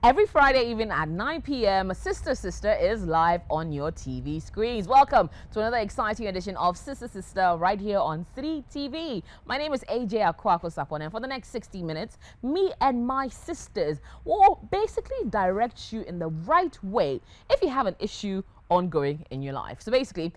Every Friday evening at 9 p.m., Sister Sister is live on your TV screens. Welcome to another exciting edition of Sister Sister right here on Citi TV. My name is AJ Akwako Sapon, and for the next 60 minutes, me and my sisters will basically direct you in the right way if you have an issue ongoing in your life. So basically,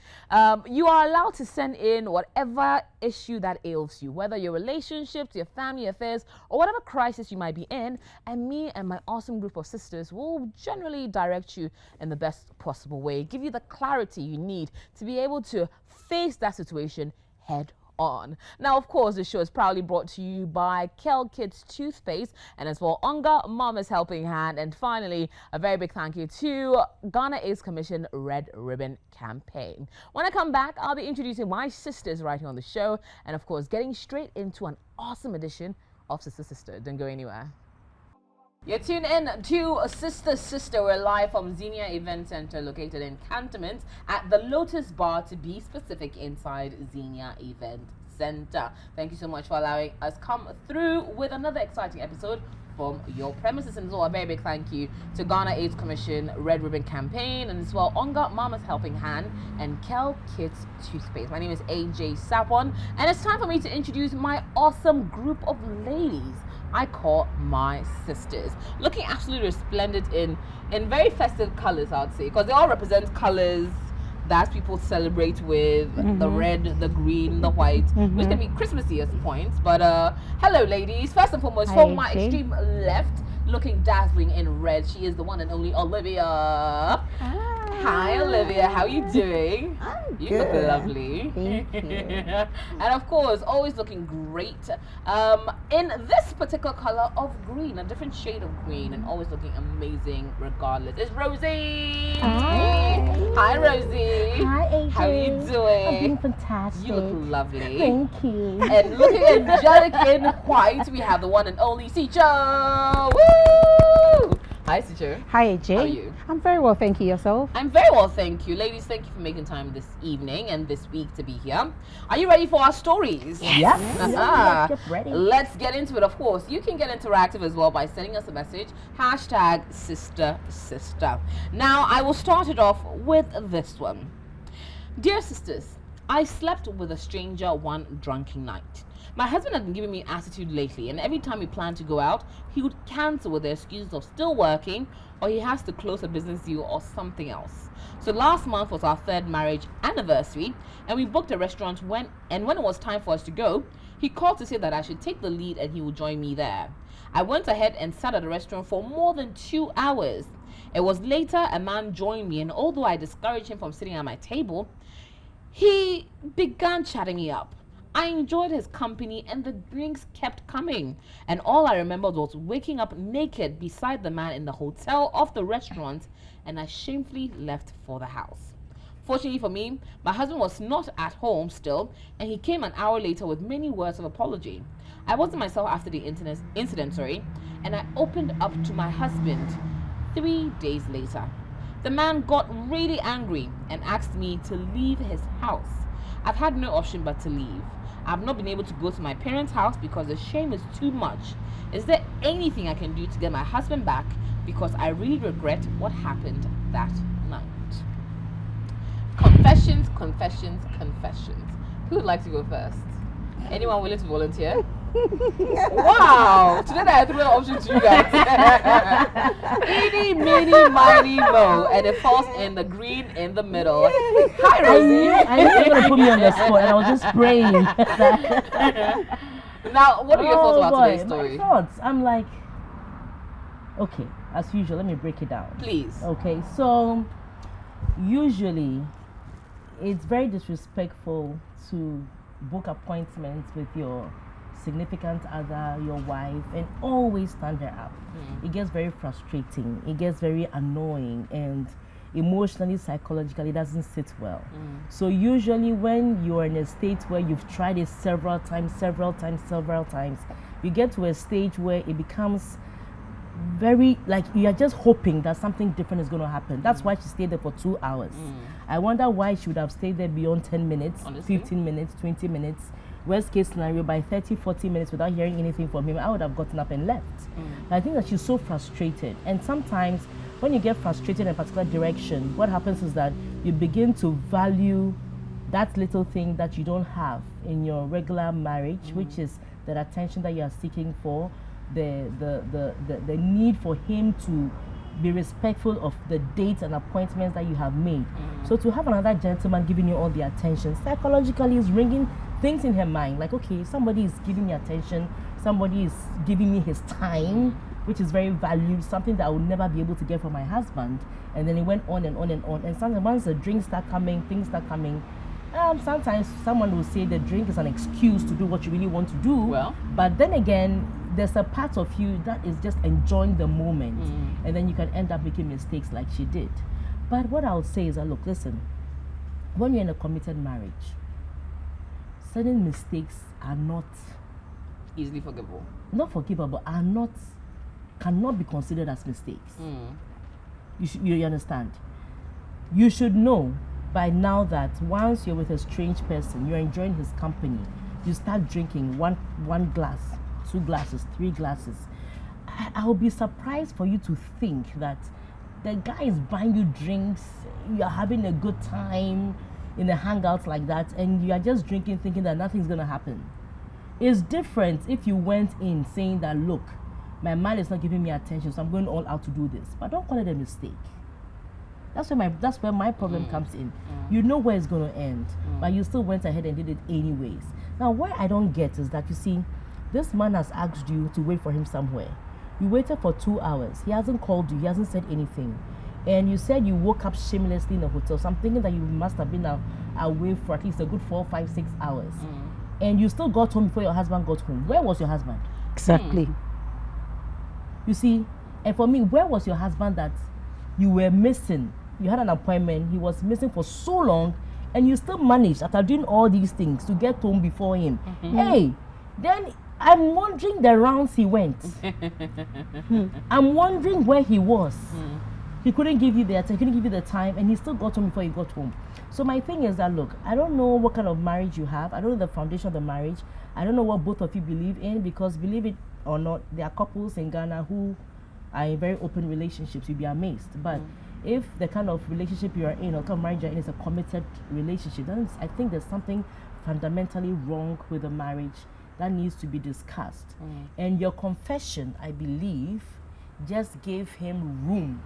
you are allowed to send in whatever issue that ails you, whether your relationships, your family affairs, or whatever crisis you might be in, and me and my awesome group of sisters will generally direct you in the best possible way, give you the clarity you need to be able to face that situation head on. Now, of course, the show is proudly brought to you by Kel Kids Toothpaste, and as well Onga Mama's Helping Hand, and finally a very big thank you to Ghana AIDS Commission Red Ribbon Campaign. When I come back, I'll be introducing my sisters right here on the show, and of course getting straight into an awesome edition of Sister Sister. Don't go anywhere. You're tuned in to Sister Sister. We're live from Xenia Event Center located in Cantonment at the Lotus Bar, to be specific, inside Xenia Event Center. Thank you so much for allowing us come through with another exciting episode from your premises. And as well, a very big thank you to Ghana AIDS Commission Red Ribbon Campaign, and as well Onga Mama's Helping Hand and Kel Kids Toothpaste. My name is AJ Sapon, and it's time for me to introduce my awesome group of ladies I call my sisters, looking absolutely resplendent in very festive colors, I would say, because they all represent colors that people celebrate with the red, the green, the white, which can be Christmassy at points. But hello, ladies. First and foremost, from my extreme left, looking dazzling in red, she is the one and only Olivia. Hi, Olivia. How are you doing? I'm you good. look lovely. Thank you. And of course, always looking great in this particular color of green, a different shade of green, and always looking amazing regardless. It's Rosie. Hi. Hi, Rosie. Hi, AJ. How are you doing? I'm doing fantastic. You look lovely. Thank you. And looking angelic in white, we have the one and only Sicho. Woo! Hi, Sicho. Hi, AJ. How are you? I'm very well, thank you. Yourself? I'm very well, thank you. Ladies, thank you for making time this evening and this week to be here. Are you ready for our stories? Yes. Get ready. Let's get into it. Of course, you can get interactive as well by sending us a message, #SisterSister. Now, I will start it off with this one. Dear sisters, I slept with a stranger one drunken night. My husband had been giving me attitude lately, and every time we planned to go out, he would cancel with the excuse of still working, or he has to close a business deal or something else. So last month was our 3rd marriage anniversary, and we booked a restaurant when it was time for us to go, he called to say that I should take the lead and he would join me there. I went ahead and sat at the restaurant for more than 2 hours. It was later a man joined me, and although I discouraged him from sitting at my table, he began chatting me up. I enjoyed his company and the drinks kept coming, and all I remembered was waking up naked beside the man in the hotel of the restaurant, and I shamefully left for the house. Fortunately for me, my husband was not at home still, and he came an hour later with many words of apology. I wasn't myself after the incident, and I opened up to my husband 3 days later. The man got really angry and asked me to leave his house. I've had no option but to leave. I've not been able to go to my parents' house because the shame is too much. Is there anything I can do to get my husband back? Because I really regret what happened that night. Confessions, confessions, confessions. Who would like to go first? Anyone willing to volunteer? Wow! Today I threw an option to you guys. Eeny, meeny, miny, mo. And it falls in the green in the middle. Hi, Rosie. I knew you were going to put me on the spot, and I was just praying. Now, what are your thoughts about today's story? My thoughts, I'm like, okay, as usual, let me break it down. Please. Okay, so usually it's very disrespectful to book appointments with your significant other, your wife, and always stand her up. It gets very frustrating, it gets very annoying, and emotionally, psychologically, it doesn't sit well. So usually when you're in a state where you've tried it several times, you get to a stage where it becomes very, like, you are just hoping that something different is going to happen. That's why she stayed there for 2 hours. I wonder why she would have stayed there beyond 10 minutes, Honestly? 15 minutes, 20 minutes. worst case scenario, by 30, 40 minutes without hearing anything from him, I would have gotten up and left. I think that she's so frustrated. And sometimes when you get frustrated in a particular direction, what happens is that you begin to value that little thing that you don't have in your regular marriage, which is that attention that you are seeking for, the need for him to be respectful of the dates and appointments that you have made. So to have another gentleman giving you all the attention, psychologically is ringing things in her mind, like, okay, somebody is giving me attention, somebody is giving me his time, which is very valued, something that I would never be able to get from my husband. And then it went on and on and on. And sometimes once the drinks start coming, things start coming, sometimes someone will say the drink is an excuse to do what you really want to do. Well, but then again, there's a part of you that is just enjoying the moment, and then you can end up making mistakes like she did. But what I'll say is that, look, listen, when you're in a committed marriage, certain mistakes are not easily forgivable. Not forgivable, cannot be considered as mistakes. You understand? You should know by now that once you're with a strange person, you're enjoying his company, you start drinking one glass, 2 glasses, 3 glasses. I'll be surprised for you to think that the guy is buying you drinks, you're having a good time in a hangout like that, and you are just drinking thinking that nothing's going to happen. It's different if you went in saying that, look, my man is not giving me attention, so I'm going all out to do this. But don't call it a mistake. That's where my problem comes in. You know where it's going to end, but you still went ahead and did it anyways. Now, what I don't get is that, you see, this man has asked you to wait for him somewhere. You waited for 2 hours. He hasn't called you. He hasn't said anything. And you said you woke up shamelessly in the hotel. So I'm thinking that you must have been away for at least a good 4, 5, 6 hours. And you still got home before your husband got home. Where was your husband? Exactly. You see, and for me, where was your husband that you were missing? You had an appointment. He was missing for so long, and you still managed, after doing all these things, to get home before him. Hey, then I'm wondering the rounds he went. I'm wondering where he was. He couldn't give you the attention, couldn't give you the time, and he still got home before he got home. So my thing is that, look, I don't know what kind of marriage you have. I don't know the foundation of the marriage. I don't know what both of you believe in, because believe it or not, there are couples in Ghana who are in very open relationships. You'd be amazed. But if the kind of relationship you are in, or kind of marriage you're in, is a committed relationship, then I think there's something fundamentally wrong with the marriage that needs to be discussed. And your confession, I believe, just gave him room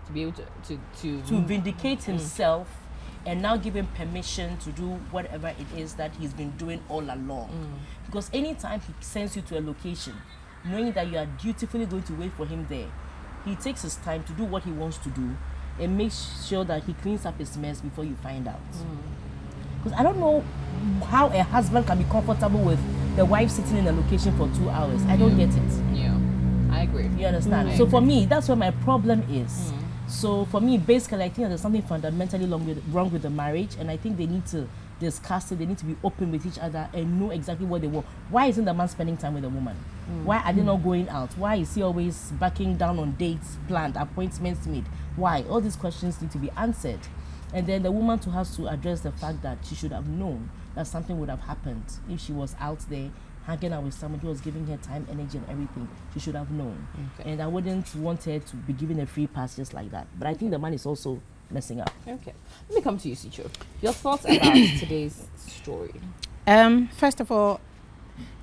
to be able to vindicate himself, and now give him permission to do whatever it is that he's been doing all along. Because anytime he sends you to a location, knowing that you are dutifully going to wait for him there, he takes his time to do what he wants to do, and makes sure that he cleans up his mess before you find out. Because I don't know how a husband can be comfortable with the wife sitting in a location for 2 hours. I don't get it. Yeah, I agree. You understand? So for me, that's where my problem is. So for me, basically, I think there's something fundamentally wrong with the marriage, and I think they need to discuss it. They need to be open with each other and know exactly what they want. Why isn't the man spending time with the woman? Why are they not going out? Why is he always backing down on dates planned, appointments made? Why? All these questions need to be answered. And then the woman too has to address the fact that she should have known that something would have happened if she was out there hanging out with someone who was giving her time, energy, and everything. She should have known. And I wouldn't want her to be given a free pass just like that. But I think the man is also messing up. Okay. Let me come to you, Sicho. Your thoughts about today's story? First of all,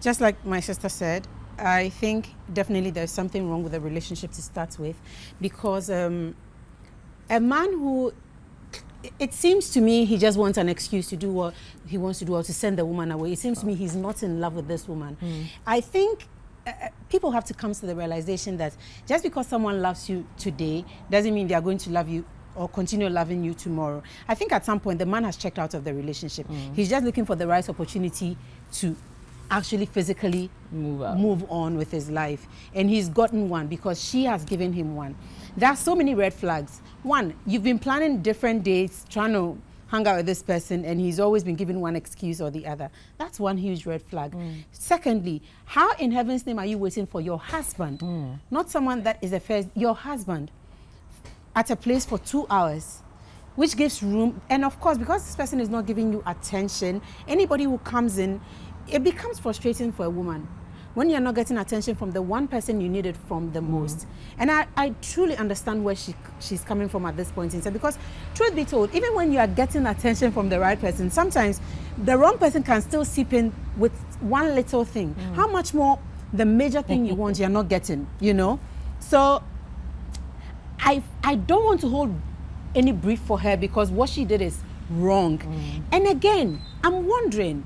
just like my sister said, I think definitely there's something wrong with the relationship to start with, because a man who, it seems to me, he just wants an excuse to do what he wants to do, or to send the woman away. It seems to me he's not in love with this woman. I think people have to come to the realization that just because someone loves you today doesn't mean they are going to love you or continue loving you tomorrow. I think at some point the man has checked out of the relationship. He's just looking for the right opportunity to actually physically move on with his life. And he's gotten one because she has given him one. There are so many red flags. One, you've been planning different dates, trying to hang out with this person, and he's always been given one excuse or the other. That's one huge red flag. Secondly, how in heaven's name are you waiting for your husband? Not someone that is a first, your husband, at a place for 2 hours, which gives room. And of course, because this person is not giving you attention, anybody who comes in, it becomes frustrating for a woman when you're not getting attention from the one person you need it from the most. And I truly understand where she's coming from at this point in time, because truth be told, even when you are getting attention from the right person, sometimes the wrong person can still seep in with one little thing. How much more the major thing you want you're not getting, you know? So I don't want to hold any brief for her, because what she did is wrong. And again, I'm wondering,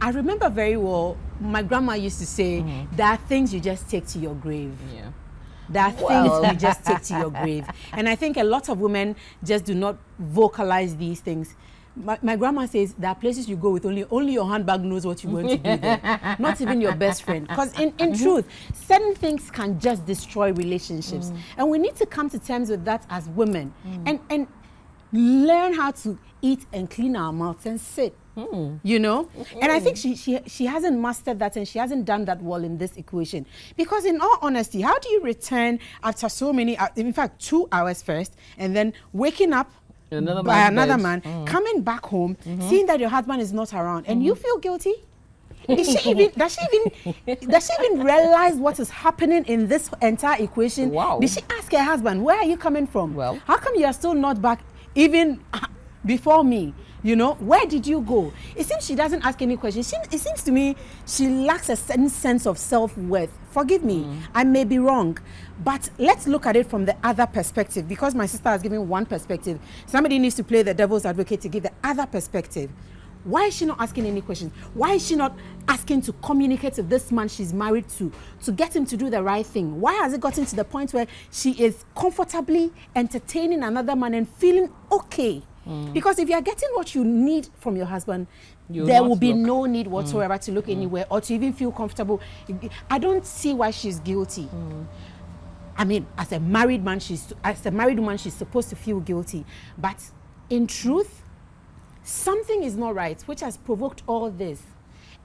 I remember very well, my grandma used to say, there are things you just take to your grave. Yeah. There are things you just take to your grave. And I think a lot of women just do not vocalize these things. My grandma says there are places you go with only your handbag knows what you're going to do there. Not even your best friend. Because in truth, certain things can just destroy relationships. And we need to come to terms with that as women. And learn how to eat and clean our mouths and sit. You know? And I think she hasn't mastered that, and she hasn't done that well in this equation. Because in all honesty, how do you return after so many, in fact, 2 hours first, and then waking up by another man, coming back home, seeing that your husband is not around, and you feel guilty? Does she even realize what is happening in this entire equation? Wow. Did she ask her husband, where are you coming from? Well, how come you are still not back even before me? You know, where did you go? It seems she doesn't ask any questions. It seems to me she lacks a certain sense of self-worth. Forgive me, I may be wrong, but let's look at it from the other perspective, because my sister has given one perspective. Somebody needs to play the devil's advocate to give the other perspective. Why is she not asking any questions? Why is she not asking to communicate with this man she's married to get him to do the right thing? Why has it gotten to the point where she is comfortably entertaining another man and feeling okay? Because if you are getting what you need from your husband, there will be no need whatsoever to look anywhere or to even feel comfortable. I don't see why she's guilty. I mean, as a married woman, she's supposed to feel guilty. But in truth, something is not right, which has provoked all this.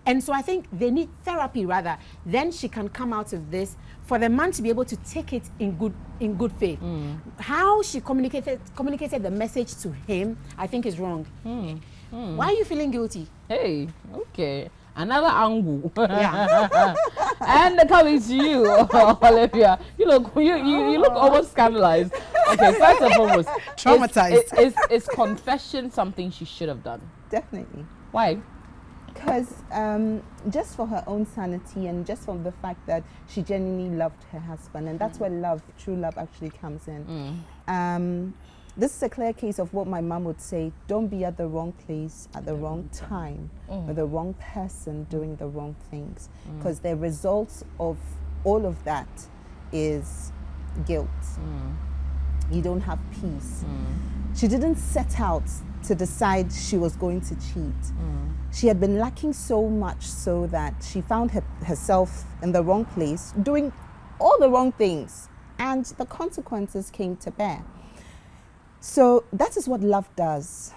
And so I think they need therapy rather. Then she can come out of this, for the man to be able to take it in good faith. How she communicated the message to him, I think is wrong. Why are you feeling guilty? Hey, okay. Another angle. Yeah. And coming to you, Olivia. You look almost scandalized. Okay, first and foremost, Traumatized. Is confession something she should have done? Definitely. Why? Because just for her own sanity, and just from the fact that she genuinely loved her husband, and that's where true love actually comes in. This is a clear case of what my mom would say: don't be at the wrong place at the wrong time with the wrong person doing the wrong things, because the results of all of that is guilt. You don't have peace. She didn't set out to decide she was going to cheat. She had been lacking so much so that she found herself in the wrong place, doing all the wrong things, and the consequences came to bear. So that is what love does.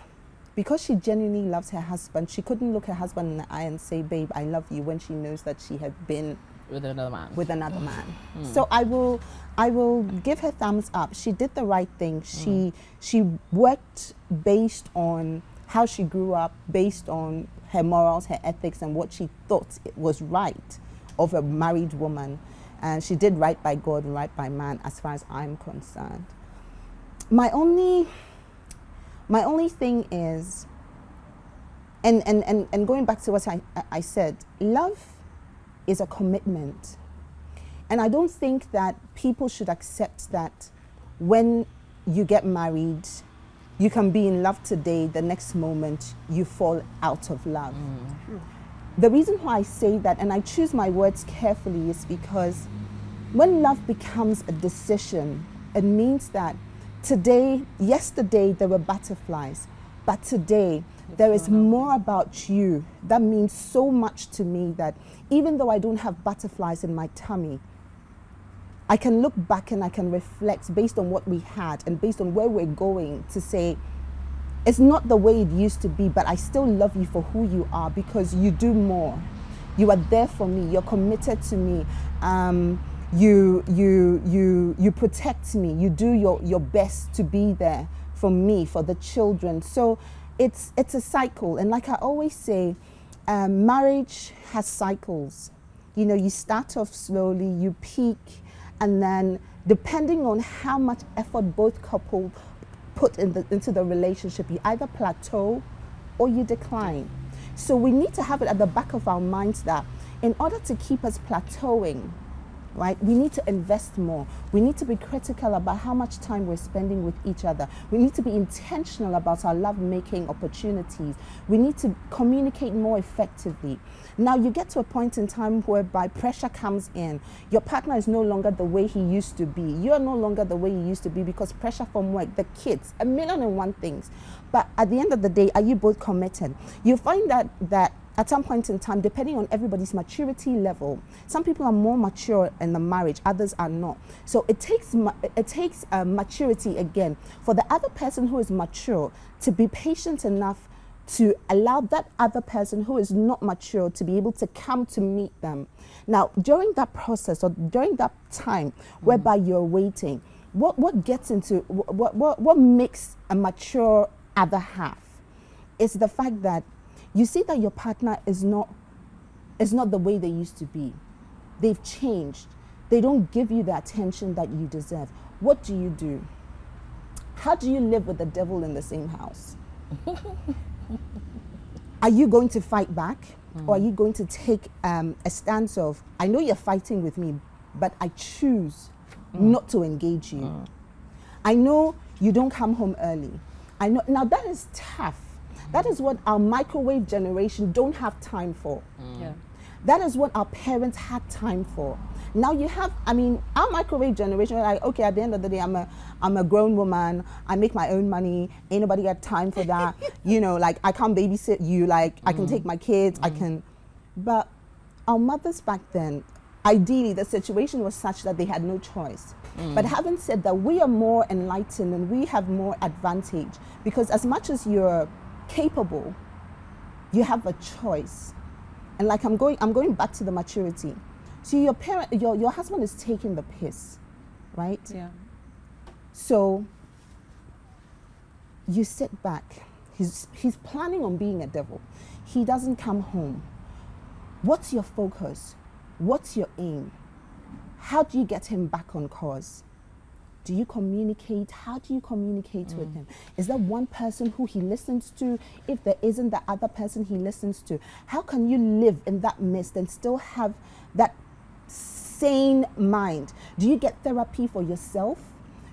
Because she genuinely loves her husband, she couldn't look her husband in the eye and say, babe, I love you, when she knows that she had been with another man. So I will give her thumbs up. She did the right thing. She worked based on how she grew up, based on her morals, her ethics, and what she thought it was right of a married woman. And she did right by God and right by man, as far as I'm concerned. My only thing is, and going back to what I said, love is a commitment. And I don't think that people should accept that when you get married, you can be in love today, the next moment you fall out of love. The reason why I say that, and I choose my words carefully, is because when love becomes a decision, it means that yesterday there were butterflies, but today there is more about you. That means so much to me that even though I don't have butterflies in my tummy, I can look back and I can reflect based on what we had and based on where we're going to say, it's not the way it used to be, but I still love you for who you are, because you do more. You are there for me. You're committed to me. You protect me. You do your best to be there for me, for the children. So it's a cycle. And like I always say, marriage has cycles. You know, you start off slowly, you peak, and then depending on how much effort both couples put into the relationship, you either plateau or you decline. So we need to have it at the back of our minds that in order to keep us plateauing, right, we need to invest more. We need to be critical about how much time we're spending with each other. We need to be intentional about our love-making opportunities. We need to communicate more effectively. Now you get to a point in time whereby pressure comes in. Your partner is no longer the way he used to be. You're no longer the way you used to be because pressure from work, the kids, 1,000,001 things. But at the end of the day, are you both committed? You find that at some point in time, depending on everybody's maturity level, some people are more mature in the marriage, others are not. So it takes maturity again for the other person who is mature to be patient enough to allow that other person who is not mature to be able to come to meet them. Now, during that process or during that time whereby you're waiting, what gets into, what makes a mature other half is the fact that you see that your partner is not the way they used to be. They've changed. They don't give you the attention that you deserve. What do? How do you live with the devil in the same house? Are you going to fight back? Or are you going to take a stance of, I know you're fighting with me, but I choose not to engage you. I know you don't come home early. I know, now that is tough. That is what our microwave generation don't have time for. Yeah. That is what our parents had time for. Now you have, our microwave generation, like, okay, at the end of the day, I'm a grown woman. I make my own money. Ain't nobody got time for that. You know, like, I can't babysit you. Like, I can take my kids. I can. But our mothers back then, ideally, the situation was such that they had no choice. But having said that, we are more enlightened and we have more advantage because as much as you're capable, you have a choice. And like I'm going back to the maturity. So your husband is taking the piss, right? Yeah. So you sit back. He's planning on being a devil. He doesn't come home. What's your focus? What's your aim? How do you get him back on course? Do you communicate? How do you communicate with him? Is there one person who he listens to? If there isn't the other person he listens to, how can you live in that midst and still have that sane mind? Do you get therapy for yourself?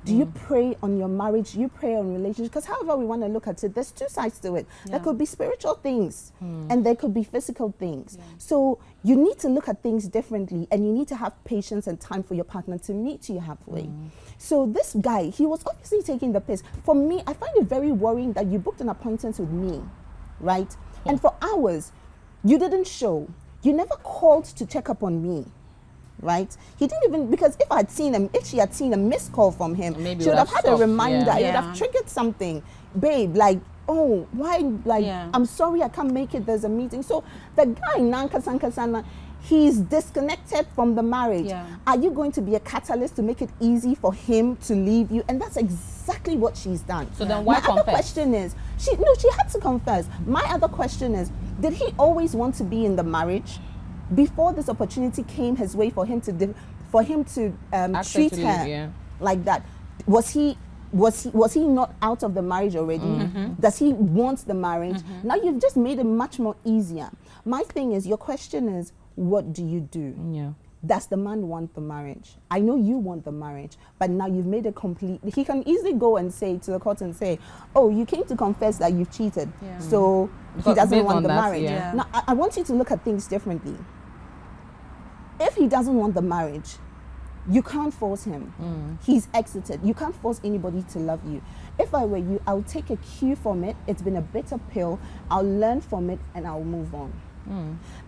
Do you pray on your marriage? Do you pray on relationships? Because however we want to look at it, there's two sides to it. Yeah. There could be spiritual things and there could be physical things. Yeah. So you need to look at things differently and you need to have patience and time for your partner to meet you halfway. So this guy, he was obviously taking the piss. For me, I find it very worrying that you booked an appointment with me, right? And for hours, you didn't show. You never called to check up on me. Right? He didn't even, because if she had seen a missed call from him, maybe she would have had a reminder. Yeah. It would have triggered something. Babe, like, oh, why, like, I'm sorry I can't make it, there's a meeting. So the guy, Nanka Sankasana, he's disconnected from the marriage. Yeah. Are you going to be a catalyst to make it easy for him to leave you? And that's exactly what she's done. So then why My other confess? question is, she had to confess. My other question is, did he always want to be in the marriage? Before this opportunity came his way for him to treat her like that, was he not out of the marriage already? Does he want the marriage? Now you've just made it much more easier. My thing is, your question is, what do you do? Yeah. Does the man want the marriage? I know you want the marriage, but now you've made it complete. He can easily go and say to the court and say, oh, you came to confess that you've cheated, so he doesn't want the marriage. Yeah. Now, I want you to look at things differently. If he doesn't want the marriage, you can't force him. He's exited. You can't force anybody to love you. If I were you, I would take a cue from it. It's been a bitter pill. I'll learn from it and I'll move on.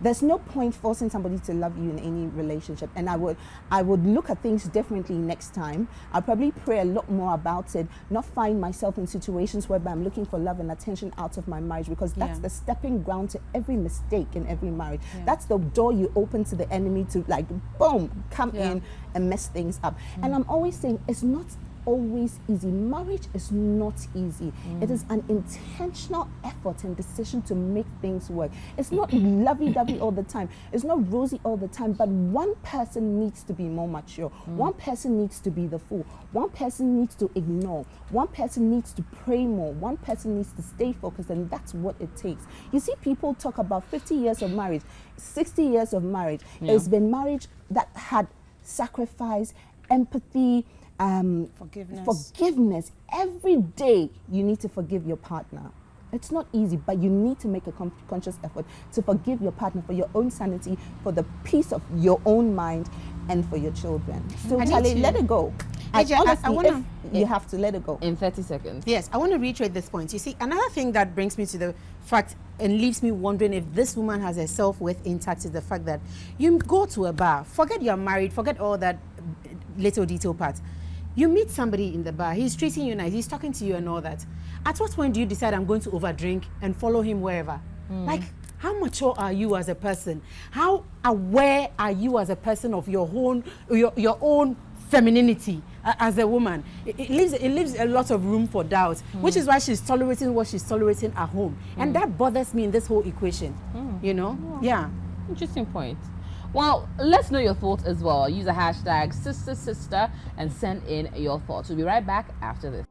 There's no point forcing somebody to love you in any relationship. And I would look at things differently next time. I'll probably pray a lot more about it, not find myself in situations whereby I'm looking for love and attention out of my marriage, because that's the stepping ground to every mistake in every marriage. That's the door you open to the enemy to, like, boom, come in and mess things up. And I'm always saying, it's not always easy. Marriage is not easy. It is an intentional effort and decision to make things work. It's not lovey-dovey all the time. It's not rosy all the time, but one person needs to be more mature. One person needs to be the fool. One person needs to ignore. One person needs to pray more. One person needs to stay focused, and that's what it takes. You see people talk about 50 years of marriage, 60 years of marriage. It's been marriage that had sacrifice, empathy, forgiveness. Every day you need to forgive your partner. It's not easy, but you need to make a conscious effort to forgive your partner for your own sanity, for the peace of your own mind, and for your children. So Charlie, let it go. Honestly, you have to let it go. In 30 seconds. Yes, I want to reiterate this point. You see, another thing that brings me to the fact and leaves me wondering if this woman has her self-worth intact is the fact that you go to a bar, forget you're married, forget all that little detail part. You meet somebody in the bar, he's treating you nice, he's talking to you and all that. At what point do you decide I'm going to overdrink and follow him wherever? Like, how mature are you as a person? How aware are you as a person of your own femininity as a woman? It leaves a lot of room for doubt, which is why she's tolerating what she's tolerating at home. And that bothers me in this whole equation, you know? Yeah. Interesting point. Well, let's know your thoughts as well. Use the hashtag #SisterSister and send in your thoughts. We'll be right back after this.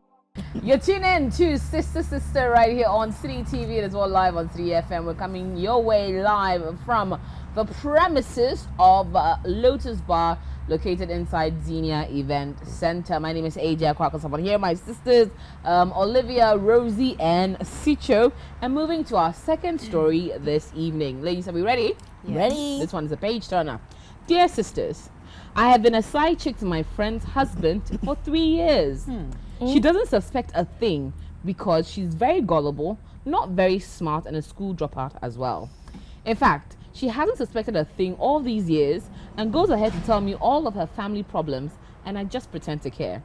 You're tuning in to Sister Sister right here on Citi TV and as well live on Citi FM. We're coming your way live from the premises of Lotus Bar located inside Xenia Event Center. My name is AJ Akwakosapon. Here are my sisters, Olivia, Rosie, and Sicho. And moving to our second story this evening. Ladies, are we ready? Yes. Ready. This one is a page turner. Dear sisters, I have been a side chick to my friend's husband for 3 years. She doesn't suspect a thing because she's very gullible, not very smart, and a school dropout as well. In fact, she hasn't suspected a thing all these years and goes ahead to tell me all of her family problems, and I just pretend to care.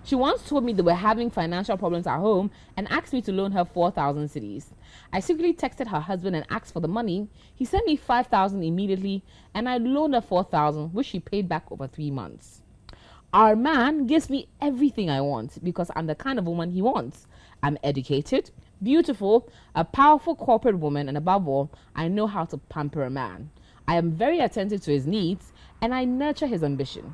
She once told me they were having financial problems at home and asked me to loan her 4,000 cedis. I secretly texted her husband and asked for the money. He sent me 5,000 immediately, and I loaned her 4,000, which she paid back over 3 months. Our man gives me everything I want because I'm the kind of woman he wants. I'm educated, beautiful, a powerful corporate woman, and above all, I know how to pamper a man. I am very attentive to his needs, and I nurture his ambition.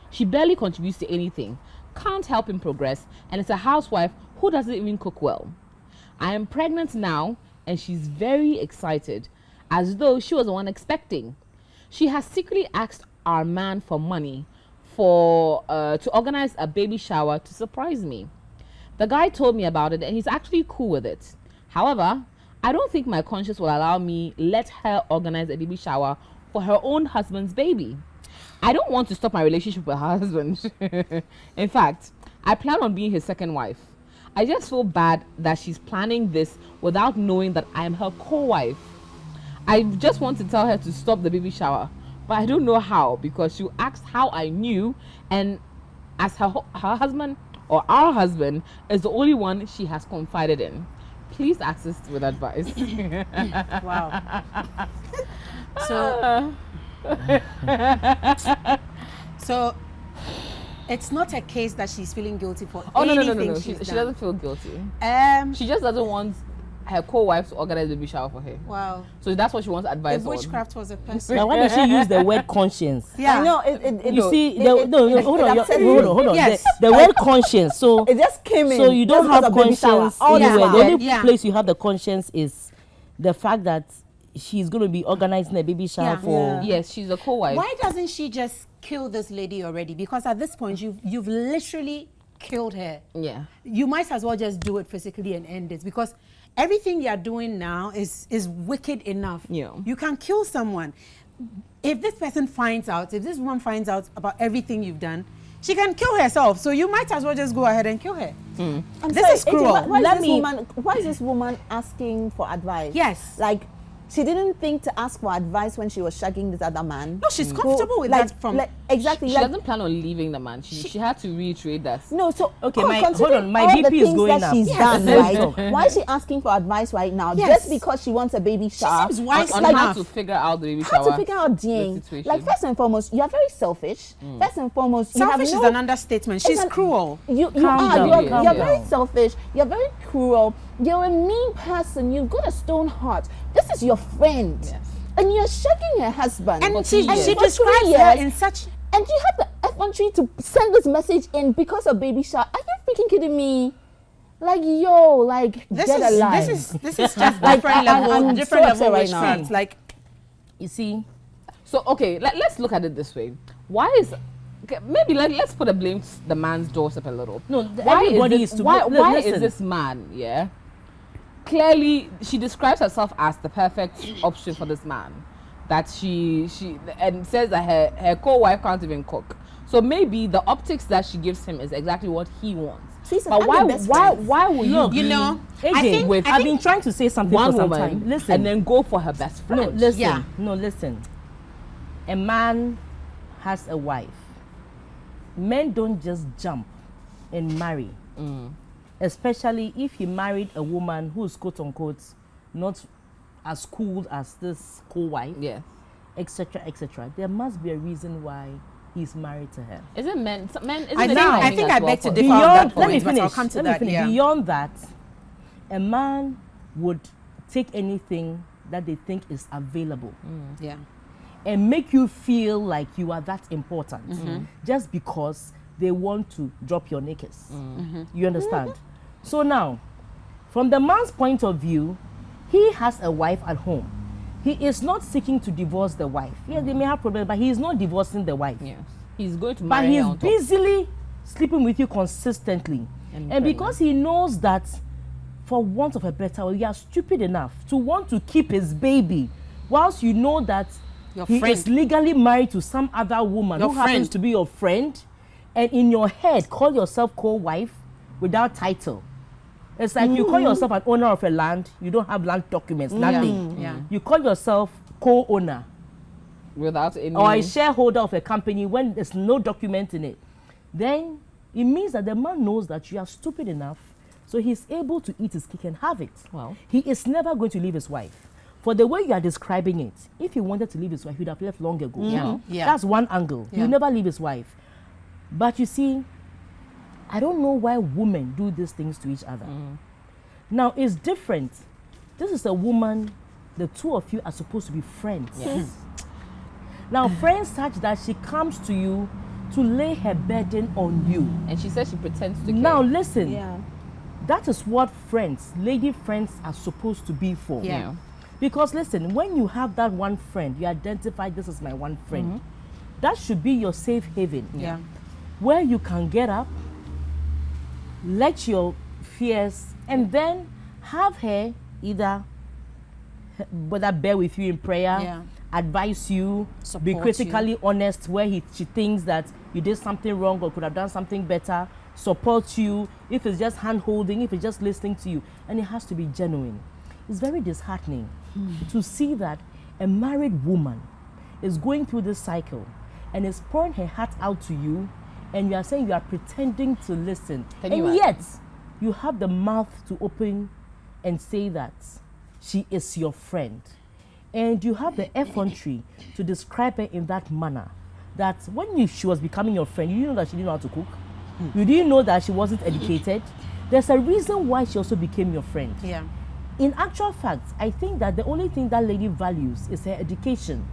She barely contributes to anything, can't help him progress, and is a housewife who doesn't even cook well. I am pregnant now, and she's very excited, as though she was the one expecting. She has secretly asked our man for money to organize a baby shower to surprise me. The guy told me about it, and he's actually cool with it. However, I don't think my conscience will allow me let her organize a baby shower for her own husband's baby. I don't want to stop my relationship with her husband. In fact, I plan on being his second wife. I just feel bad that she's planning this without knowing that I am her co-wife. I just want to tell her to stop the baby shower, but I don't know how because she asked how I knew, and as her husband or our husband is the only one she has confided in. Please assist with advice. Wow. So it's not a case that she's feeling guilty for anything. She doesn't feel guilty. She just doesn't want her co-wife to organize the baby shower for her. Wow. So that's what she wants advice if on. witchcraft was a person. Now, why does she use the word conscience? Yeah. I know. Hold on. Yes. The word conscience. So it just came in. So you don't have conscience anywhere. The only Yeah. place you have the conscience is the fact that she's going to be organizing a baby shower for. Yes, she's a co-wife. Why doesn't she just kill this lady already? Because at this point, you've literally killed her. Yeah. You might as well just do it physically and end it, because everything you're doing now is wicked enough. Yeah. You can kill someone. If this person finds out, if this woman finds out about everything you've done, she can kill herself. So you might as well just go ahead and kill her. I'm This sorry, is cruel. Why is this woman asking for advice? Yes. Like, She didn't think to ask for advice when she was shagging this other man. No, she's comfortable with like, that from. like, exactly. She like, doesn't plan on leaving the man. She had to reiterate that. no, so Okay, hold considering on, my all the BP is things going that up. she's Yes. done, Let's right? talk. Why is she asking for advice right now? Yes. Just because she wants a baby shower? seems wise On like how enough. to figure out the baby How shower. to figure out the Jane? situation. Like, first and foremost, you are very selfish. First and foremost, you Selfish have is no an understatement. She's cruel. You Calm are. down, You're, calm you're down. very selfish. You're very cruel. You're a mean person. You've got a stone heart. This is your friend. Yes. And you're shagging her husband. And For she 3 years. she For 3 describes her years, in such. and you have the effrontery to send this message in because of baby shower. Are you freaking kidding me? Like, yo, like, get a life. This is just Like, different I'm level, so different upset level right now. witchcraft. Like, You see, So okay, let's look at it this way. Why is maybe let's put a blame to the man's doorstep a little. No, why everybody is is to why li- why listen. is this man? Yeah, clearly she describes herself as the perfect option for this man. That she and says that her co-wife can't even cook. So maybe the optics that she gives him is exactly what he wants. She's But I'm why the best friend. would Look, you you be know, AJ, I think with I've been trying to say something one for some woman time. Listen, and then go for her best friend? no, listen, Yeah. no, listen. A man has a wife. Men don't just jump and marry, especially if he married a woman who's quote unquote not as cool as this co-wife, Yeah. etc., etc. There must be a reason why he's married to her. Is it men? Isn't I it think- timing I think as I well beg for to them? differ on that Beyond, let me point, but finish. I'll come to let me that, finish. yeah. Beyond that, a man would take anything that they think is available yeah. and make you feel like you are that important just because they want to drop your knickers. You understand? So now, from the man's point of view, he has a wife at home. He is not seeking to divorce the wife. Yeah, they may have problems, but he is not divorcing the wife. Yes. He's going to But marry he's her on top. busily sleeping with you consistently. And because he knows that, for want of a better word, you are stupid enough to want to keep his baby, whilst you know that Your he friend. is legally married to some other woman Your who happens friend. to be your friend, and in your head call yourself co-wife without title. It's like you call yourself an owner of a land, you don't have land documents, nothing. Yeah. You call yourself co-owner Without any. or a shareholder of a company when there's no document in it, then it means that the man knows that you are stupid enough, so he's able to eat his cake and have it. Well. He is never going to leave his wife. For the way you are describing it, if he wanted to leave his wife, he would have left long ago. Yeah. Yeah. That's one angle. Yeah. He'll never leave his wife. But you see, I don't know why women do these things to each other. Now, it's different. This is a woman, the two of you are supposed to be friends. Yes. Now, friends such that she comes to you to lay her burden on you. And she says she pretends to care. Now, listen, Yeah. that is what friends, lady friends, are supposed to be for. Yeah. Because listen, when you have that one friend, you identify this is my one friend. That should be your safe haven. Yeah. Where you can get up, let your fears, and then have her either whether bear with you in prayer, Yeah. advise you, be Support you. critically honest where she thinks that you did something wrong or could have done something better, support you, if it's just hand holding, if it's just listening to you, and it has to be genuine. It's very disheartening to see that a married woman is going through this cycle and is pouring her heart out to you, and you are saying you are pretending to listen. Can you And imagine? yet, you have the mouth to open and say that she is your friend. And you have the effrontery to describe her in that manner. That when she was becoming your friend, you didn't know that she didn't know how to cook. You didn't know that she wasn't educated. There's a reason why she also became your friend. Yeah. In actual fact, I think that the only thing that lady values is her education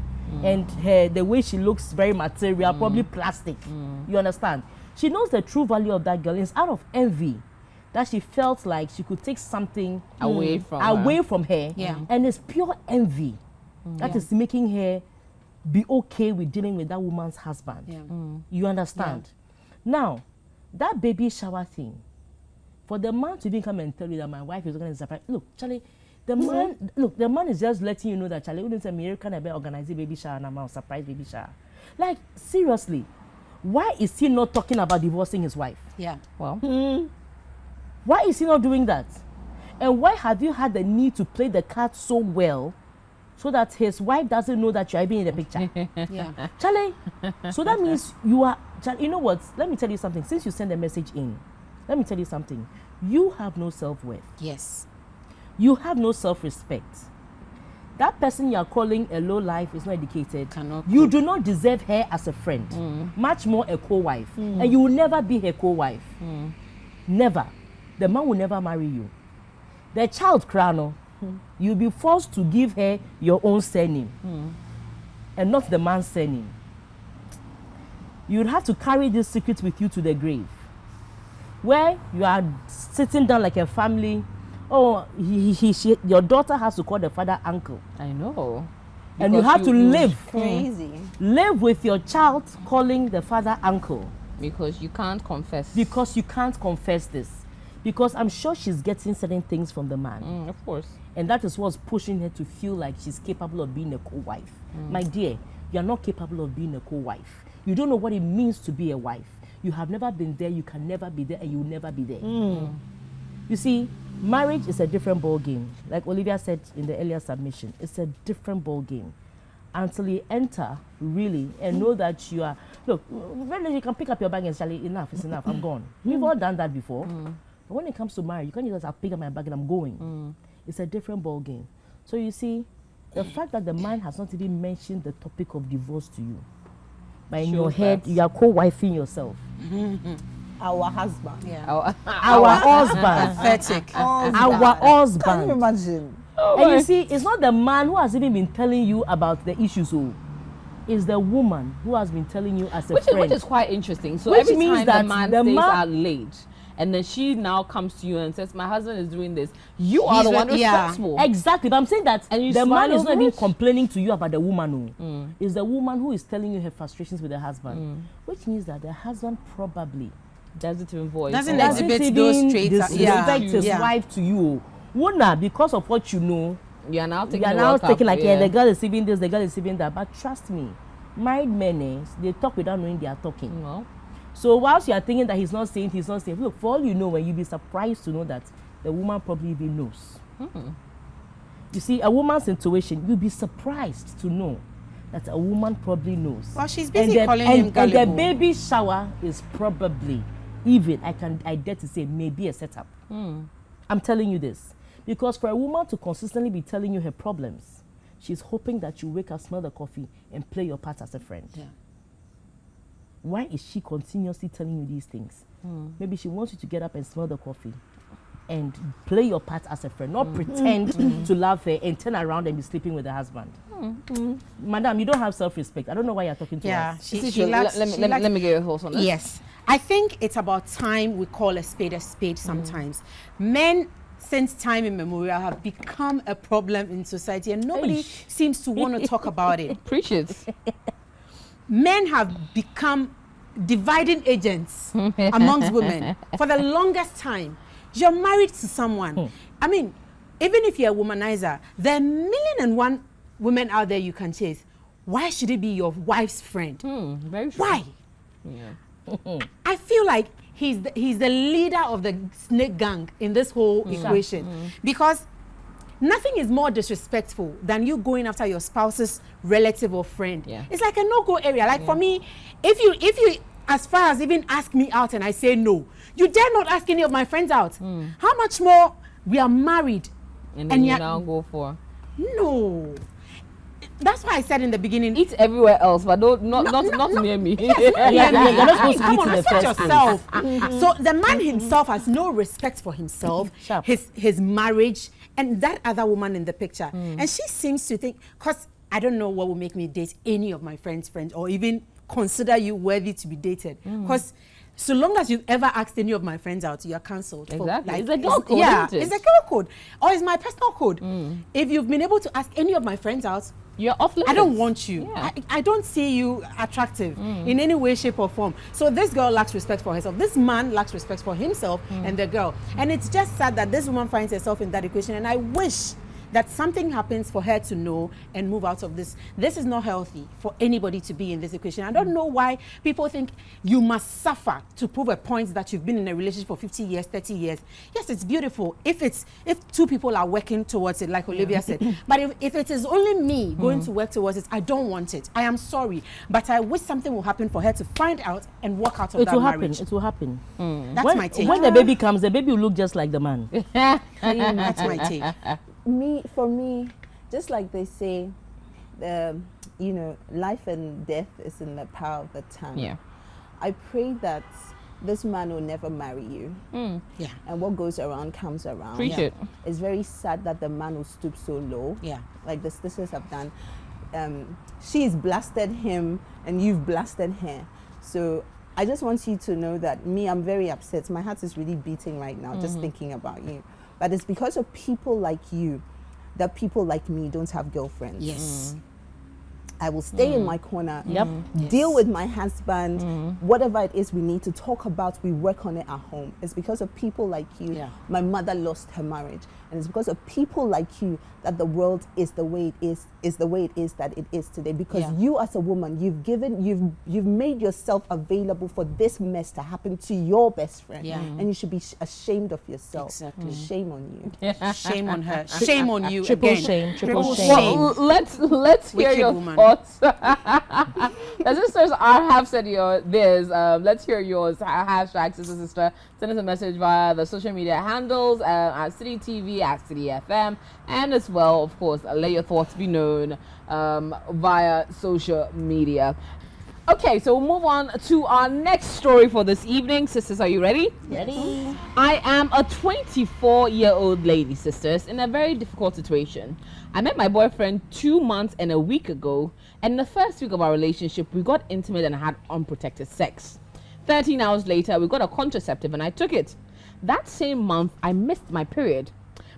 and the way she looks, very material, probably plastic. You understand? She knows the true value of that girl. It's out of envy that she felt like she could take something Away from her. Yeah. And it's pure envy that is making her be okay with dealing with that woman's husband. Yeah. You understand? Now, that baby shower thing, for the man to even come and tell you that my wife is going to surprise, look, Charlie, the man is just letting you know that Charlie wouldn't say me can I organize a baby shower and I'm a surprise baby shower. Like, seriously, why is he not talking about divorcing his wife? Yeah. Well, Why is he not doing that? And why have you had the need to play the card so well so that his wife doesn't know that you're even in the picture. Yeah. Charlie, so that means you are, you know what? Let me tell you something. Since you send a message in, let me tell you something. You have no self-worth. Yes. You have no self-respect. That person you are calling a low life is not educated. You do not deserve her as a friend, much more a co-wife. And you will never be her co-wife. Never. The man will never marry you. The child, Krano, you'll be forced to give her your own surname and not the man's surname. You'd have to carry this secret with you to the grave, where you are sitting down like a family. Oh, your daughter has to call the father uncle. I know. And you have to live. Crazy. Live with your child calling the father uncle. Because you can't confess. Because you can't confess this. Because I'm sure she's getting certain things from the man. Of course. And that is what's pushing her to feel like she's capable of being a co-wife. My dear, you are not capable of being a co-wife. You don't know what it means to be a wife. You have never been there, you can never be there, and you will never be there. You see, marriage is a different ball game. Like Olivia said in the earlier submission, it's a different ball game. Until you enter, really, and know that you are, look, when you can pick up your bag and say, enough, it's enough, I'm gone. We've all done that before. But when it comes to marriage, you can't just, I'll pick up my bag and I'm going. It's a different ball game. So you see, the fact that the man has not even mentioned the topic of divorce to you, but in your head, you are co-wifing yourself. Our husband. Yeah. Our husband. Pathetic. Our Can you husband. imagine? And you see, it's not the man who has even been telling you about the issues. It's the woman who has been telling you as a friend. Which is quite interesting. So Which every means time that the man the stays man- out late, and then she now comes to you and says, my husband is doing this, you are the one responsible. Exactly, but I'm saying that And you the man is swallow not even it? complaining to you about the woman. It's the woman who is telling you her frustrations with the husband. Which means that the husband probably Doesn't even voice. Doesn't or- exhibit those traits. disrespect his Yeah. wife to you. Wona, because of what you know, You are now taking you are the now World Cup, taking like, yeah, the girl is receiving this, the girl is receiving that. But trust me, married men, they talk without knowing they are talking. Well, So whilst you are thinking that he's not saying, look, for all you know, when you be surprised to know that the woman probably even knows. You see, a woman's intuition, you'll be surprised to know that a woman probably knows. Well, she's busy calling him and the gullible. baby shower is probably, even, I dare to say, maybe a setup. I'm telling you this. Because for a woman to consistently be telling you her problems, she's hoping that you wake up, smell the coffee, and play your part as a friend. Yeah. Why is she continuously telling you these things? Maybe she wants you to get up and smell the coffee and play your part as a friend, not pretend to love her and turn around and be sleeping with the husband. Madam, you don't have self-respect. I don't know why you're talking to us. She lacks, let me get your thoughts on this. Yes. I think it's about time we call a spade sometimes. Men, since time immemorial, have become a problem in society and nobody seems to want to talk about it. Preach it. Men have become dividing agents amongst women for the longest time. You're married to someone. I mean, even if you're a womanizer, there are 1,000,001 women out there you can chase. Why should it be your wife's friend? Very true. Why? Yeah. I feel like he's the leader of the snake gang in this whole equation because nothing is more disrespectful than you going after your spouse's relative or friend. Yeah. It's like a no-go area. Like for me, if you as far as even ask me out and I say no, you dare not ask any of my friends out. How much more we are married And then you now go for no. That's why I said in the beginning, eat everywhere else, but not near me. You're not supposed to come eat on, in the respect first place. yourself. So the man himself has no respect for himself, Sharp. his marriage, and that other woman in the picture. And she seems to think, because I don't know what will make me date any of my friends' friends or even consider you worthy to be dated. Because so long as you've ever asked any of my friends out, you are cancelled. Exactly. Like, It's a girl code, Yeah, isn't it? it's a girl code. Or it's my personal code. If you've been able to ask any of my friends out, You're off limits. I don't want you. Yeah. I don't see you attractive in any way, shape, or form. So this girl lacks respect for herself. This man lacks respect for himself and the girl. And it's just sad that this woman finds herself in that equation. And I wish that something happens for her to know and move out of this. This is not healthy for anybody to be in this equation. I don't know why people think you must suffer to prove a point that you've been in a relationship for 50 years, 30 years. Yes, it's beautiful if two people are working towards it, like Olivia said. But if it is only me going to work towards it, I don't want it. I am sorry, but I wish something will happen for her to find out and walk out of that marriage. It will happen. That's my take. When the baby comes, the baby will look just like the man. That's my take. For me, just like they say, life and death is in the power of the tongue. Yeah. I pray that this man will never marry you. Yeah. And what goes around comes around. Appreciate. It's very sad that the man will stoop so low. Yeah. Like the sisters have done. She's blasted him and you've blasted her. So I just want you to know that I'm very upset. My heart is really beating right now just thinking about you. But it's because of people like you that people like me don't have girlfriends. Yes. I will stay in my corner, Yep. deal with my husband, whatever it is we need to talk about, we work on it at home. It's because of people like you. Yeah. My mother lost her marriage. And it's because of people like you that the world is the way it is the way it is that it is today. Because you as a woman, you've made yourself available for this mess to happen to your best friend. Yeah. And you should be ashamed of yourself. Exactly. Shame on you. Shame on her. Shame on you. Triple again. shame. Triple shame. shame. Well, let's hear Wicked your woman. thoughts. The sisters have said theirs. Let's hear yours. Hashtag sister. Send us a message via the social media handles at Citi TV, at Citi FM, and as well, of course, let your thoughts be known via social media. Okay, so we'll move on to our next story for this evening. Sisters, are you ready? Ready? I am a 24-year-old lady, sisters, in a very difficult situation. I met my boyfriend 2 months and a week ago, and in the first week of our relationship, we got intimate and had unprotected sex. 13 hours later, we got a contraceptive and I took it. That same month, I missed my period.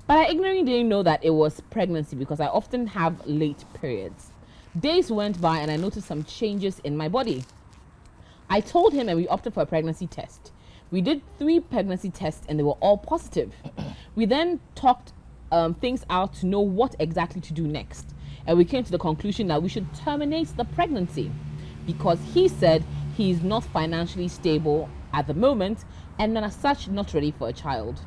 But I ignorantly didn't know that it was pregnancy because I often have late periods. Days went by and I noticed some changes in my body. I told him and we opted for a pregnancy test. We did 3 pregnancy tests and they were all positive. We then talked things out to know what exactly to do next. And we came to the conclusion that we should terminate the pregnancy because he said he is not financially stable at the moment and as such not ready for a child.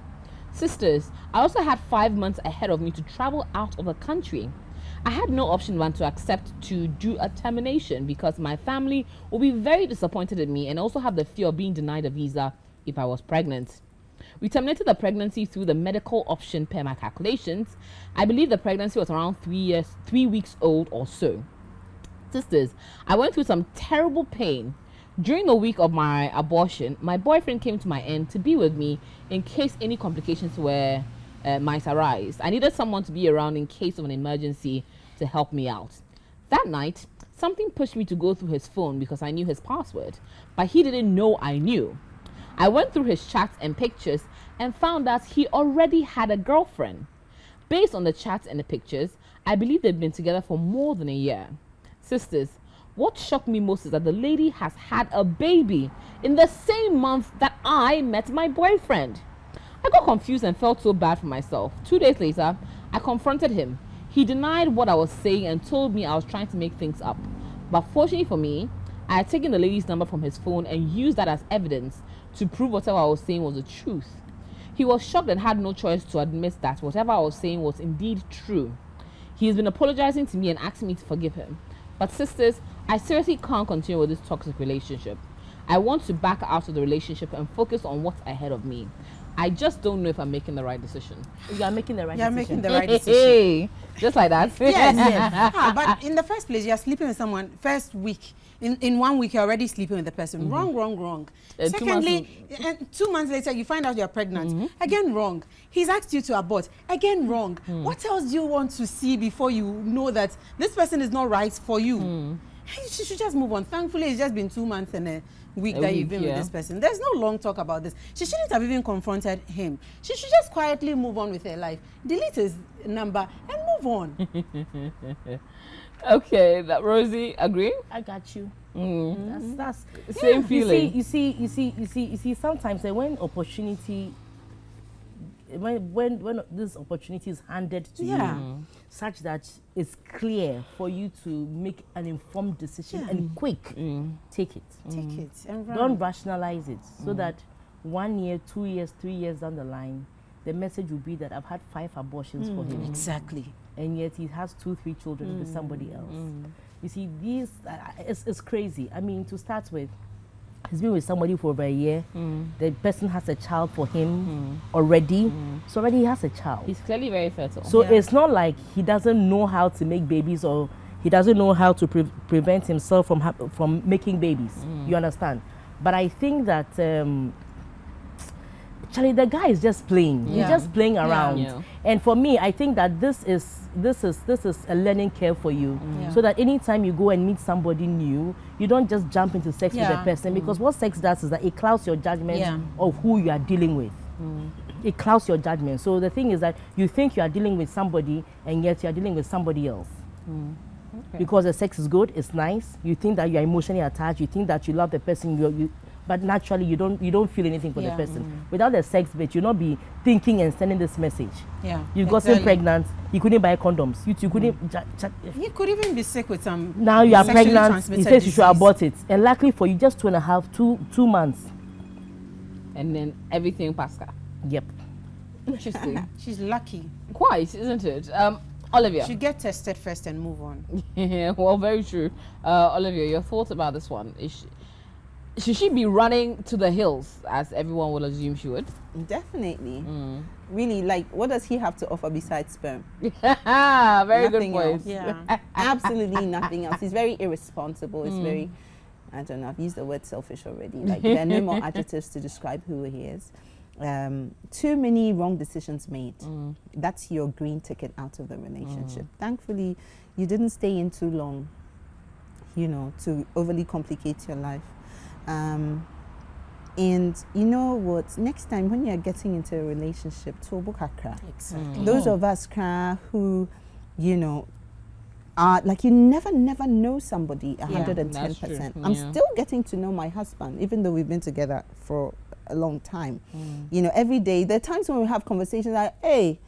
Sisters, I also had 5 months ahead of me to travel out of the country. I had no option but to accept to do a termination because my family will be very disappointed in me and also have the fear of being denied a visa if I was pregnant. We terminated the pregnancy through the medical option per my calculations. I believe the pregnancy was around 3 weeks old or so. Sisters, I went through some terrible pain. During the week of my abortion, my boyfriend came to my end to be with me in case any complications might arise. I needed someone to be around in case of an emergency to help me out. That night, something pushed me to go through his phone because I knew his password, but he didn't know I knew. I went through his chats and pictures and found that he already had a girlfriend. Based on the chats and the pictures, I believe they've been together for more than a year. Sisters, what shocked me most is that the lady has had a baby in the same month that I met my boyfriend. I got confused and felt so bad for myself. 2 days later, I confronted him. He denied what I was saying and told me I was trying to make things up. But fortunately for me, I had taken the lady's number from his phone and used that as evidence to prove whatever I was saying was the truth. He was shocked and had no choice to admit that whatever I was saying was indeed true. He has been apologizing to me and asking me to forgive him. But sisters, I seriously can't continue with this toxic relationship. I want to back out of the relationship and focus on what's ahead of me. I just don't know if I'm making the right decision. You are making the right decision. You're making the right decision. Hey, just like that. Yes. But in the first place, you're sleeping with someone first week. In 1 week, you're already sleeping with the person. Wrong. Secondly, 2 months later, you find out you're pregnant. Again, wrong. He's asked you to abort. Again, wrong. What else do you want to see before you know that this person is not right for you? You should just move on. Thankfully, it's just been 2 months and a week that you've been with this person. There's no long talk about this. She shouldn't have even confronted him. She should just quietly move on with her life. Delete his number and move on. Okay, that Rosie, agree? I got you. That's Same feeling. You see. Sometimes when opportunity when this opportunity is handed to you, such that it's clear for you to make an informed decision and quick, take it. Take it and run. Don't rationalize it, so that 1 year, 2 years, 3 years down the line, the message will be that I've had 5 abortions for him. Exactly. And yet he has 2, 3 children with somebody else. You see, these, it's crazy. I mean, to start with, he's been with somebody for over a year. The person has a child for him already. So already he has a child. He's clearly very fertile. So it's not like he doesn't know how to make babies, or he doesn't know how to prevent himself from making babies. You understand? But I think that Charlie, the guy is just playing. He's just playing around. Yeah. And for me, I think that this is a learning curve for you, so that anytime you go and meet somebody new, you don't just jump into sex with a person, because what sex does is that it clouds your judgment of who you are dealing with. It clouds your judgment. So the thing is that you think you are dealing with somebody, and yet you are dealing with somebody else. Because the sex is good, it's nice. You think that you are emotionally attached. You think that you love the person. But naturally, you don't feel anything for the person. Without the sex bit, you'll not be thinking and sending this message. You got pregnant. You couldn't buy condoms. You couldn't. You could even be sick with some. Now you are pregnant. He says you should disease. abort it. And luckily for you, just 2 months. And then everything Pascal. Yep. Interesting. She's lucky. Quite, isn't it? Olivia. Should get tested first and move on. Well, very true. Olivia, your thoughts about this one? Should she be running to the hills, as everyone will assume she would? Definitely. Really, like, what does he have to offer besides sperm? Very good Nothing point. else. Yeah. Absolutely nothing else. He's very irresponsible. It's very, I don't know, I've used the word selfish already. Like, there are no more adjectives to describe who he is. Too many wrong decisions made. That's your green ticket out of the relationship. Thankfully, you didn't stay in too long, to overly complicate your life. And you know what? Next time when you're getting into a relationship, Exactly. those of us who, are like, you never know somebody 110%. I'm still getting to know my husband, even though we've been together for a long time. Every day there are times when we have conversations like, hey,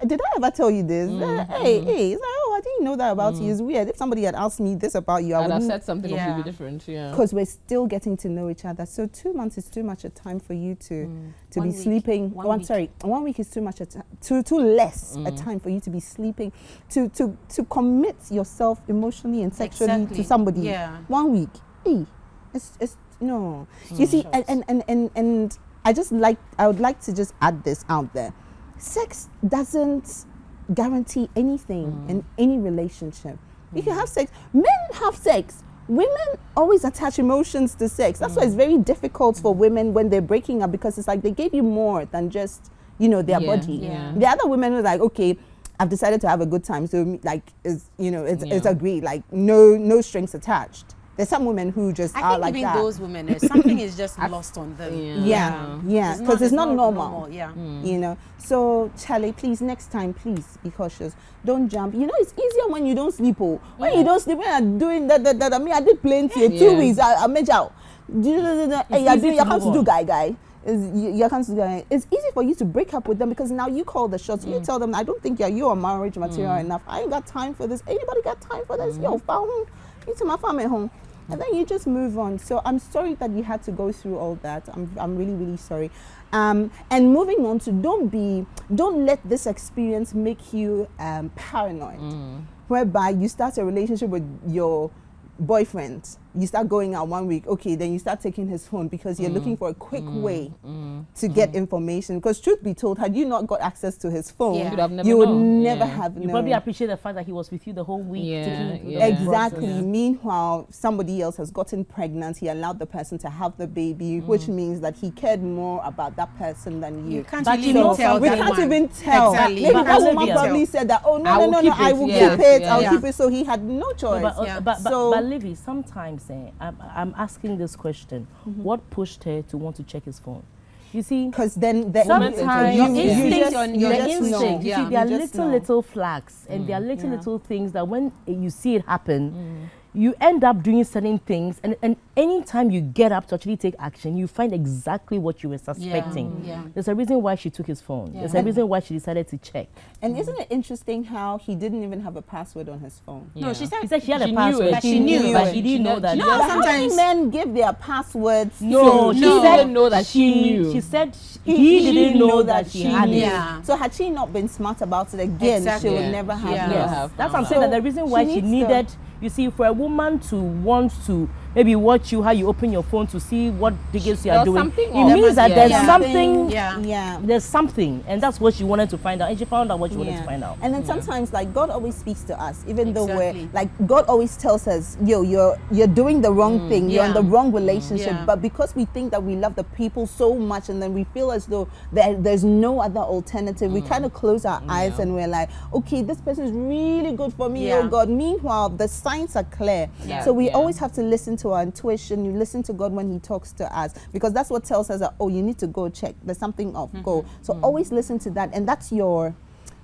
did I ever tell you this? Hey, it's like, oh, I didn't know that about you. It's weird. If somebody had asked me this about you, I would have said something completely different. Because we're still getting to know each other. So 2 months is too much a time for you to be sleeping. 1 week is too much too less a time for you to be sleeping, to commit yourself emotionally and sexually to somebody. 1 week, hey, it's no. You see, and I would like to just add this out there. Sex doesn't guarantee anything in any relationship. You can have sex. Men have sex. Women always attach emotions to sex. That's why it's very difficult for women when they're breaking up, because it's like they gave you more than just, their body. The other women are like, okay, I've decided to have a good time. So like, it's agreed. Like no strings attached. There's some women who just are like that. I think even those women, something is just lost on them. Yeah, because it's not normal. Yeah. So Charlie, please, next time, please be cautious. Don't jump. It's easier when you don't sleep. When you don't sleep, when you're doing that. I mean, I did plenty. 2 weeks, I made out. You can't do guy. It's easy for you to break up with them, because now you call the shots. You tell them, I don't think you are marriage material enough. I ain't got time for this. Anybody got time for this? Yo, found you to my family home. And then you just move on. So I'm sorry that you had to go through all that. I'm really, really sorry. And moving on to don't let this experience make you paranoid, whereby you start a relationship with your boyfriend. You start going out 1 week, okay, then you start taking his phone because you're looking for a quick way to get information. Because truth be told, had you not got access to his phone, you would never have known. You probably appreciate the fact that he was with you the whole week. Exactly. Meanwhile, somebody else has gotten pregnant. He allowed the person to have the baby, which means that he cared more about that person than you. You can't even tell. We can't even tell. Exactly. Maybe that woman probably said that, oh, no, I will keep it. I'll keep it. So he had no choice. But Livy, sometimes I'm asking this question. What pushed her to want to check his phone? You see, because then sometimes your instinct, you see, there are little flags, and there are little things that when you see it happen, you end up doing certain things, and anytime you get up to actually take action, you find exactly what you were suspecting. Yeah. There's a reason why she took his phone. There's a reason why she decided to check. And isn't it interesting how he didn't even have a password on his phone? No, she said She said she had She a knew password. it. But She knew but it. she didn't know that. No, But how many sometimes men give their passwords? No, to- she No. said Didn't know that she knew. She said he didn't know that she had knew. it. Yeah. So had she not been smart about it again, Exactly. she would Yeah. never have Yeah. known. Never Yes, have that's what I'm found saying. out. That the reason She why she needs to- needed, you see, for a woman to want to maybe watch you, how you open your phone to see what digits you are There's doing, something it off. means that Yeah. there's Yeah. something. Yeah. Yeah. There's something, and that's what she wanted to find out, and she found out what she wanted to find out. And then sometimes, like, God always speaks to us, even though we're Exactly. like, God always tells us, yo, you're doing the wrong thing, you're in Yeah. the wrong relationship. Yeah. But because we think that we love the people so much, and then we feel as though there's no other alternative, we kind of close our eyes and we're like, okay, this person is really good for me, Yeah. oh God. Meanwhile, the signs are clear. Yeah. So we Yeah. always have to listen to our intuition. You listen to God when He talks to us, because that's what tells us that, oh, you need to go check. There's something off. Go. So always listen to that, and that's your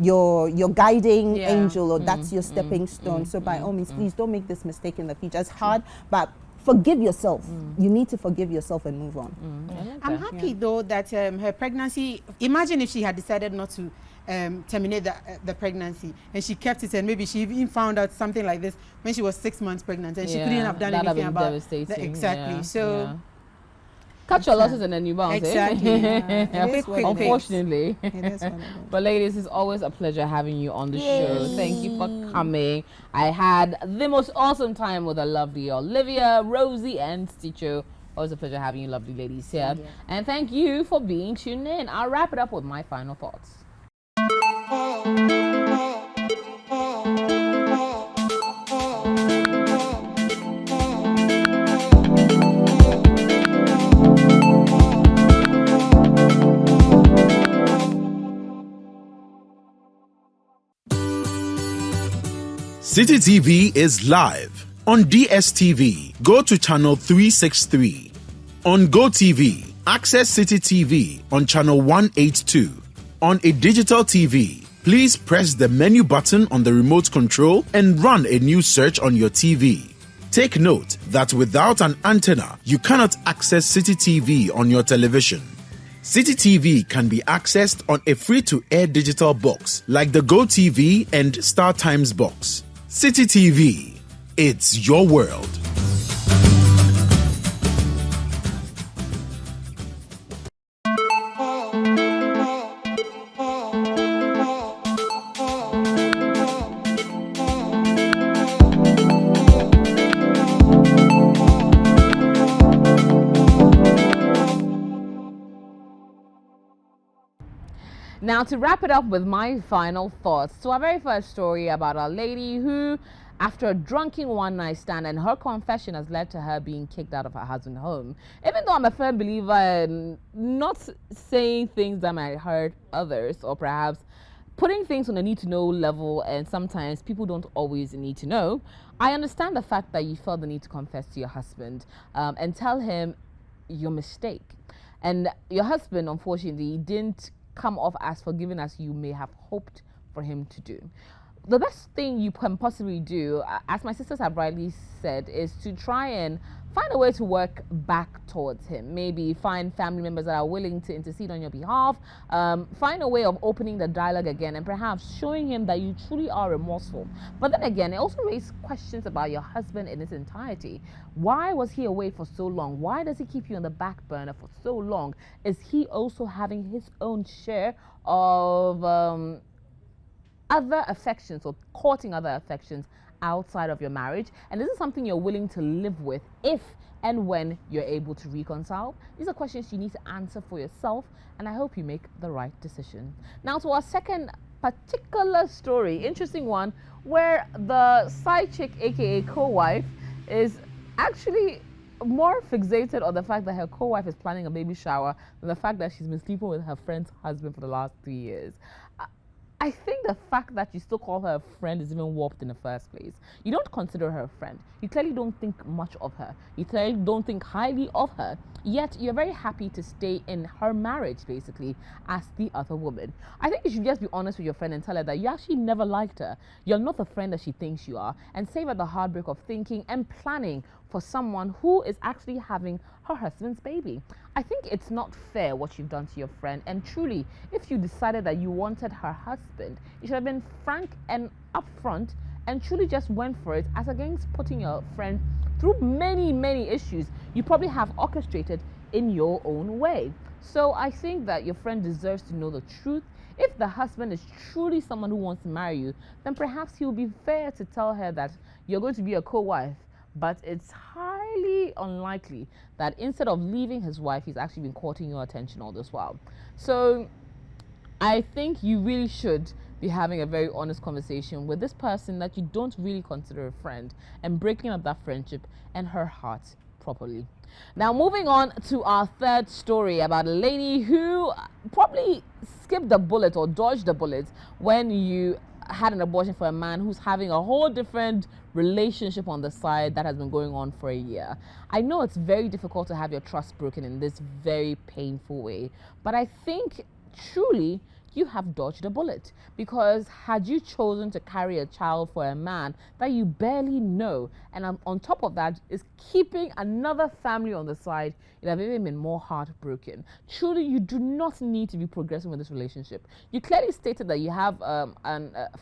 guiding Yeah. angel, or that's your stepping stone. So by all means, please don't make this mistake in the future. It's hard, but forgive yourself. You need to forgive yourself and move on. I'm happy though that her pregnancy. Imagine if she had decided not to terminate the pregnancy, and she kept it, and maybe she even found out something like this when she was 6 months pregnant, and she couldn't have done that'd anything been about devastating. exactly. Yeah, So yeah. Cut your losses and then you bounce. exactly. Eh? It is what it is. Unfortunately. It is what it is. But ladies, it's always a pleasure having you on the show. Thank you for coming. I had the most awesome time with the lovely Olivia, Rosie, and Stitcho. Always a pleasure having you lovely ladies here. And thank you for being tuned in. I'll wrap it up with my final thoughts. Citi TV is live on DSTV. Go to channel 363. On GoTV, access Citi TV on channel 182. On a digital TV, please press the menu button on the remote control and run a new search on your TV. Take note that without an antenna, you cannot access Citi TV on your television. Citi TV can be accessed on a free-to-air digital box like the GoTV and StarTimes box. Citi TV, it's your world. Now, to wrap it up with my final thoughts, to our very first story about a lady who, after a drunken one-night stand, and her confession has led to her being kicked out of her husband's home. Even though I'm a firm believer in not saying things that might hurt others, or perhaps putting things on a need-to-know level, and sometimes people don't always need to know, I understand the fact that you felt the need to confess to your husband and tell him your mistake. And your husband, unfortunately, didn't come off as forgiving as you may have hoped for him to do. The best thing you can possibly do, as my sisters have rightly said, is to try and find a way to work back towards him. Maybe find family members that are willing to intercede on your behalf, find a way of opening the dialogue again, and perhaps showing him that you truly are remorseful. But then again, it also raises questions about your husband in its entirety. Why was he away for so long? Why does he keep you on the back burner for so long? Is he also having his own share of other affections, or courting other affections outside of your marriage? And this is something you're willing to live with if and when you're able to reconcile? These are questions you need to answer for yourself, and I hope you make the right decision. Now to our second particular story, interesting one, where the side chick, aka co-wife, is actually more fixated on the fact that her co-wife is planning a baby shower than the fact that she's been sleeping with her friend's husband for the last 3 years. I think the fact that you still call her a friend is even warped in the first place. You don't consider her a friend. You clearly don't think much of her. You clearly don't think highly of her. Yet you're very happy to stay in her marriage, basically, as the other woman. I think you should just be honest with your friend and tell her that you actually never liked her. You're not the friend that she thinks you are, and save her the heartbreak of thinking and planning for someone who is actually having her husband's baby. I think it's not fair what you've done to your friend, and truly, if you decided that you wanted her husband, you should have been frank and upfront and truly just went for it, as against putting your friend through many issues you probably have orchestrated in your own way. So I think that your friend deserves to know the truth. If the husband is truly someone who wants to marry you, then perhaps he will be fair to tell her that you're going to be a co-wife, but it's highly unlikely that instead of leaving his wife, he's actually been courting your attention all this while. So I think you really should be having a very honest conversation with this person that you don't really consider a friend, and breaking up that friendship and her heart properly. Now, moving on to our third story about a lady who probably skipped the bullet or dodged the bullet when you had an abortion for a man who's having a whole different relationship on the side that has been going on for a year. I know it's very difficult to have your trust broken in this very painful way, but I think truly you have dodged a bullet, because had you chosen to carry a child for a man that you barely know, and on top of that is keeping another family on the side, you'd have even been more heartbroken. Truly, you do not need to be progressing with this relationship. You clearly stated that you have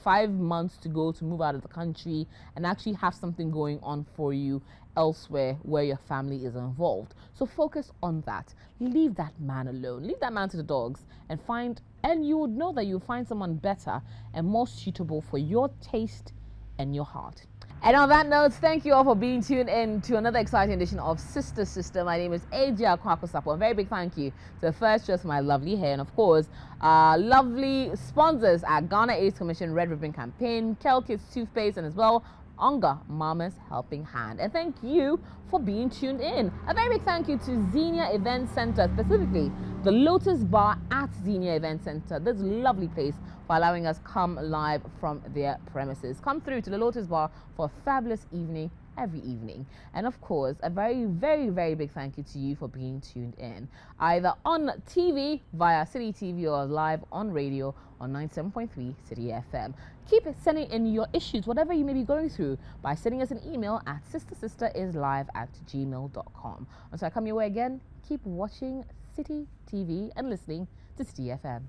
5 months to go to move out of the country and actually have something going on for you elsewhere where your family is involved. So focus on that. Leave that man alone. Leave that man to the dogs, and you would know that you'll find someone better and more suitable for your taste and your heart. And on that note, thank you all for being tuned in to another exciting edition of Sister Sister. My name is AJ Akwakosapo. A very big thank you to first just my lovely hair, and of course, lovely sponsors at Ghana AIDS Commission Red Ribbon Campaign, Kel Kids Toothpaste, and as well Onga Mama's Helping Hand. And thank you for being tuned in. A very big thank you to Xenia Event Center, specifically the Lotus Bar at Xenia Event Center. This lovely place for allowing us come live from their premises. Come through to the Lotus Bar for a fabulous evening every evening. And of course, a very big thank you to you for being tuned in, either on TV via Citi TV or live on radio on 97.3 Citi FM. Keep sending in your issues, whatever you may be going through, by sending us an email at sistersisterislive@gmail.com. Until I come your way again, keep watching Citi TV and listening to Citi FM.